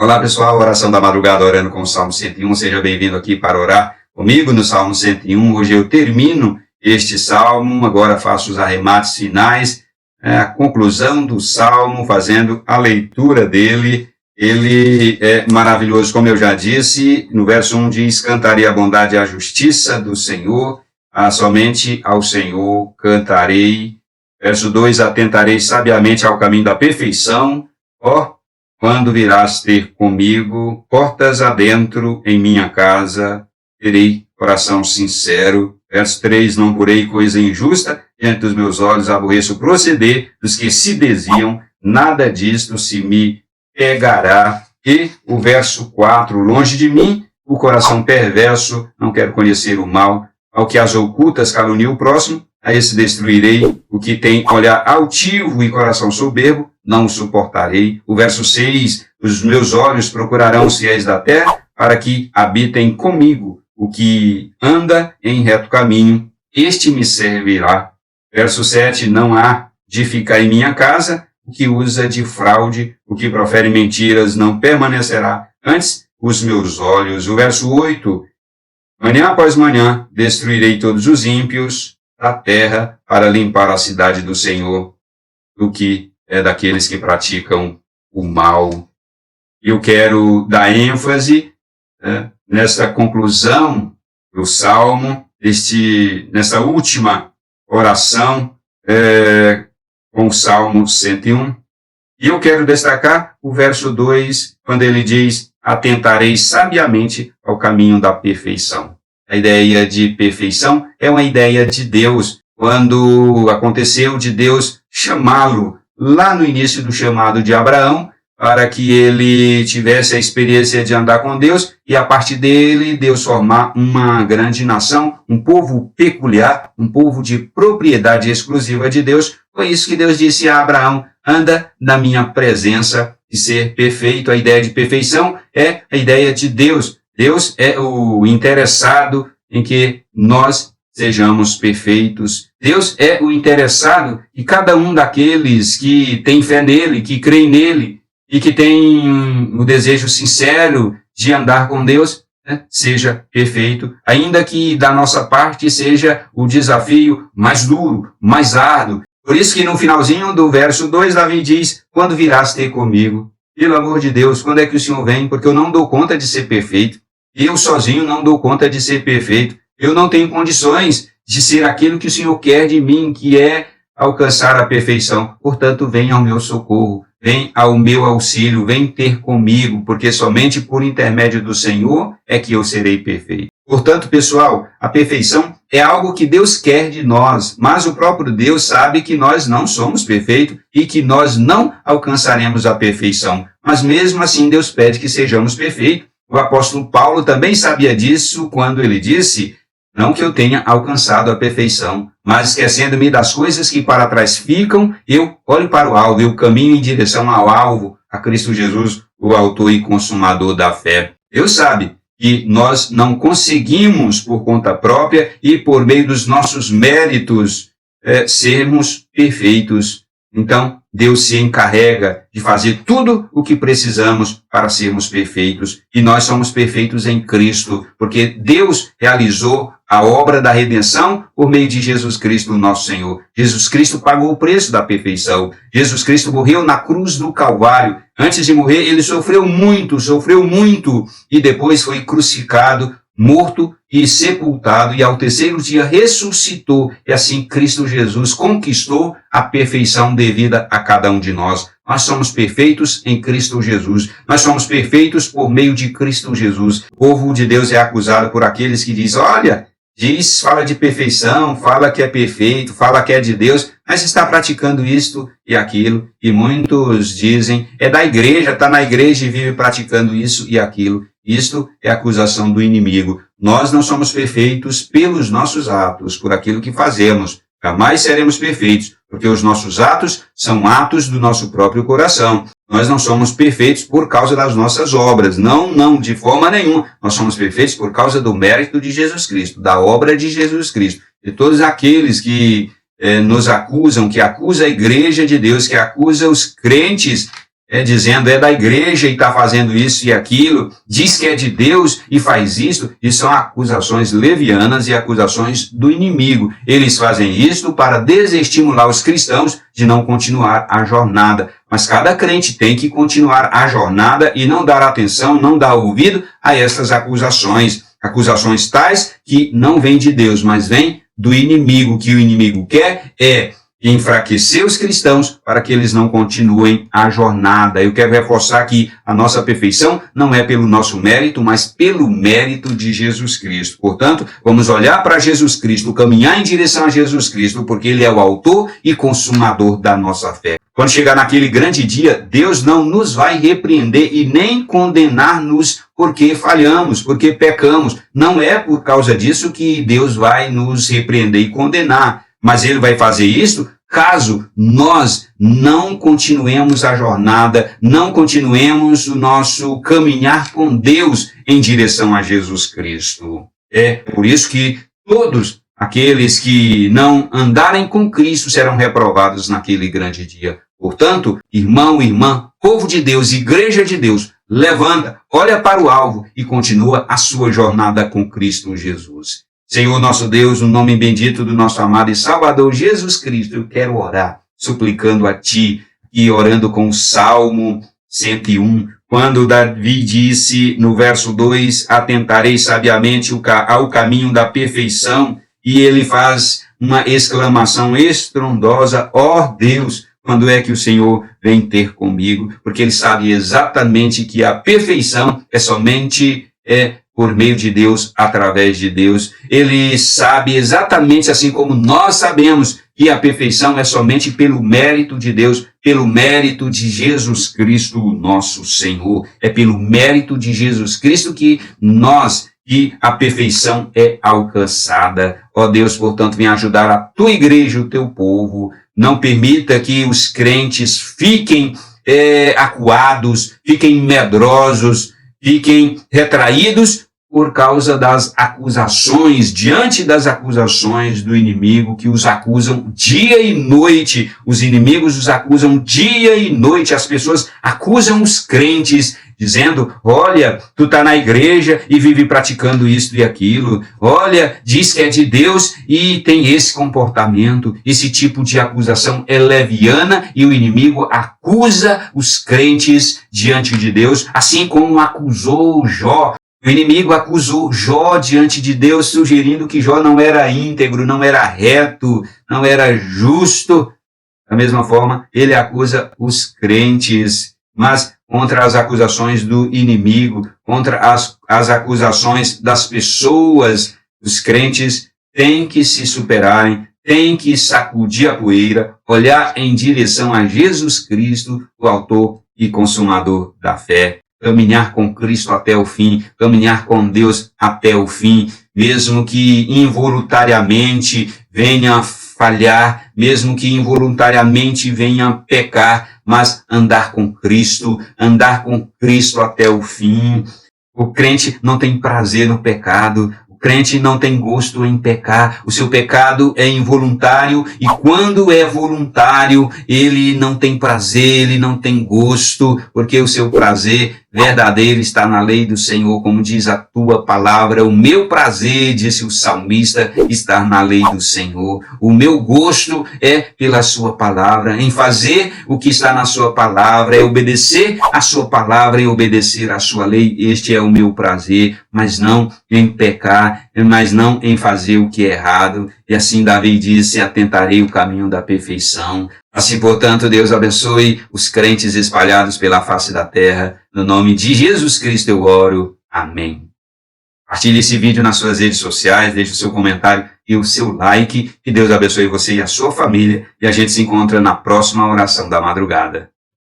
Olá pessoal, oração da madrugada orando com o Salmo 101, seja bem-vindo aqui para orar comigo no Salmo 101. Hoje eu termino este Salmo, agora faço os arremates finais, a conclusão do Salmo, fazendo a leitura dele. Ele é maravilhoso, como eu já disse, no verso 1 diz: cantarei a bondade e a justiça do Senhor, somente ao Senhor cantarei. Verso 2, atentarei sabiamente ao caminho da perfeição, quando virás ter comigo, portas adentro em minha casa, terei coração sincero. Verso 3, não porei coisa injusta diante dos meus olhos, aborreço o proceder dos que se desviam, nada disto se me pegará. E o verso 4, longe de mim o coração perverso, não quero conhecer o mal, ao que as ocultas calunia o próximo, a esse destruirei. O que tem olhar altivo e coração soberbo, não o suportarei. O verso 6, os meus olhos procurarão os fiéis da terra, para que habitem comigo. O que anda em reto caminho, este me servirá. Verso 7, não há de ficar em minha casa o que usa de fraude, o que profere mentiras não permanecerá antes os meus olhos. O verso 8, manhã após manhã destruirei todos os ímpios da terra para limpar a cidade do Senhor, do que é daqueles que praticam o mal. Eu quero dar ênfase nesta conclusão do Salmo, nessa última oração com o Salmo 101. E eu quero destacar o verso 2, quando ele diz: atentarei sabiamente ao caminho da perfeição. A ideia de perfeição é uma ideia de Deus. Quando aconteceu de Deus chamá-lo lá no início do chamado de Abraão, para que ele tivesse a experiência de andar com Deus e a partir dele Deus formar uma grande nação, um povo peculiar, um povo de propriedade exclusiva de Deus. Foi isso que Deus disse a Abraão: anda na minha presença e ser perfeito. A ideia de perfeição é a ideia de Deus. Deus é o interessado em que nós sejamos perfeitos. Deus é o interessado em cada um daqueles que tem fé nele, que crê nele e que tem o desejo sincero de andar com Deus, seja perfeito, ainda que da nossa parte seja o desafio mais duro, mais árduo. Por isso que no finalzinho do verso 2, Davi diz: quando virás ter comigo? Pelo amor de Deus, quando é que o Senhor vem? Porque eu não dou conta de ser perfeito. Eu sozinho não dou conta de ser perfeito. Eu não tenho condições de ser aquilo que o Senhor quer de mim, que é alcançar a perfeição. Portanto, vem ao meu socorro, vem ao meu auxílio, vem ter comigo, porque somente por intermédio do Senhor é que eu serei perfeito. Portanto, pessoal, a perfeição é algo que Deus quer de nós, mas o próprio Deus sabe que nós não somos perfeitos e que nós não alcançaremos a perfeição. Mas mesmo assim, Deus pede que sejamos perfeitos. O apóstolo Paulo também sabia disso quando ele disse: não que eu tenha alcançado a perfeição, mas esquecendo-me das coisas que para trás ficam, eu olho para o alvo, eu caminho em direção ao alvo, a Cristo Jesus, o autor e consumador da fé. Deus sabe que nós não conseguimos por conta própria e por meio dos nossos méritos sermos perfeitos. Então, Deus se encarrega de fazer tudo o que precisamos para sermos perfeitos. E nós somos perfeitos em Cristo, porque Deus realizou a obra da redenção por meio de Jesus Cristo, nosso Senhor. Jesus Cristo pagou o preço da perfeição. Jesus Cristo morreu na cruz do Calvário. Antes de morrer, ele sofreu muito, e depois foi crucificado, morto e sepultado, e ao terceiro dia ressuscitou, e assim Cristo Jesus conquistou a perfeição devida a cada um de nós. Nós somos perfeitos em Cristo Jesus. Nós somos perfeitos por meio de Cristo Jesus. O povo de Deus é acusado por aqueles que dizem: olha, fala de perfeição, fala que é perfeito, fala que é de Deus, mas está praticando isto e aquilo. E muitos dizem: é da igreja, está na igreja e vive praticando isso e aquilo. Isto é acusação do inimigo. Nós não somos perfeitos pelos nossos atos, por aquilo que fazemos. Jamais seremos perfeitos, porque os nossos atos são atos do nosso próprio coração. Nós não somos perfeitos por causa das nossas obras. Não, de forma nenhuma. Nós somos perfeitos por causa do mérito de Jesus Cristo, da obra de Jesus Cristo. E todos aqueles que nos acusam, que acusam a igreja de Deus, que acusam os crentes dizendo é da igreja e está fazendo isso e aquilo, diz que é de Deus e faz isso, e são acusações levianas e acusações do inimigo. Eles fazem isso para desestimular os cristãos de não continuar a jornada. Mas cada crente tem que continuar a jornada e não dar atenção, não dar ouvido a essas acusações. Acusações tais que não vêm de Deus, mas vêm do inimigo. O que o inimigo quer é enfraquecer os cristãos para que eles não continuem a jornada. Eu quero reforçar que a nossa perfeição não é pelo nosso mérito, mas pelo mérito de Jesus Cristo. Portanto, vamos olhar para Jesus Cristo, caminhar em direção a Jesus Cristo, porque Ele é o autor e consumador da nossa fé. Quando chegar naquele grande dia, Deus não nos vai repreender e nem condenar-nos porque falhamos, porque pecamos. Não é por causa disso que Deus vai nos repreender e condenar. Mas Ele vai fazer isso caso nós não continuemos a jornada, não continuemos o nosso caminhar com Deus em direção a Jesus Cristo. É por isso que todos aqueles que não andarem com Cristo serão reprovados naquele grande dia. Portanto, irmão, irmã, povo de Deus, igreja de Deus, levanta, olha para o alvo e continua a sua jornada com Cristo Jesus. Senhor nosso Deus, no nome bendito do nosso amado e Salvador Jesus Cristo, eu quero orar, suplicando a Ti e orando com o Salmo 101, quando Davi disse no verso 2, atentarei sabiamente ao caminho da perfeição, e ele faz uma exclamação estrondosa, ó Deus, quando é que o Senhor vem ter comigo? Porque ele sabe exatamente que a perfeição é somente por meio de Deus, através de Deus. Ele sabe exatamente assim como nós sabemos que a perfeição é somente pelo mérito de Deus, pelo mérito de Jesus Cristo, nosso Senhor. É pelo mérito de Jesus Cristo que a perfeição é alcançada. Ó Deus, portanto, vem ajudar a Tua igreja, o Teu povo. Não permita que os crentes fiquem acuados, fiquem medrosos, fiquem retraídos por causa das acusações, diante das acusações do inimigo que os acusam dia e noite. Os inimigos os acusam dia e noite. As pessoas acusam os crentes, dizendo, olha, tu está na igreja e vive praticando isso e aquilo. Olha, diz que é de Deus e tem esse comportamento. Esse tipo de acusação é leviana e o inimigo acusa os crentes diante de Deus, assim como acusou Jó. O inimigo acusou Jó diante de Deus, sugerindo que Jó não era íntegro, não era reto, não era justo. Da mesma forma, ele acusa os crentes, mas contra as acusações do inimigo, contra as acusações das pessoas, os crentes têm que se superarem, têm que sacudir a poeira, olhar em direção a Jesus Cristo, o autor e consumador da fé. Caminhar com Cristo até o fim, caminhar com Deus até o fim, mesmo que involuntariamente venha falhar, mesmo que involuntariamente venha pecar, mas andar com Cristo até o fim. O crente não tem prazer no pecado, o crente não tem gosto em pecar, o seu pecado é involuntário e quando é voluntário, ele não tem prazer, ele não tem gosto, porque o seu prazer verdadeiro está na lei do Senhor, como diz a tua palavra. O meu prazer, disse o salmista, está na lei do Senhor. O meu gosto é pela sua palavra, em fazer o que está na sua palavra, é obedecer a sua palavra e obedecer a sua lei. Este é o meu prazer, mas não em pecar, mas não em fazer o que é errado. E assim Davi disse, atentarei o caminho da perfeição. Assim, portanto, Deus abençoe os crentes espalhados pela face da terra. No nome de Jesus Cristo eu oro. Amém. Partilhe esse vídeo nas suas redes sociais, deixe o seu comentário e o seu like. Que Deus abençoe você e a sua família. E a gente se encontra na próxima oração da madrugada.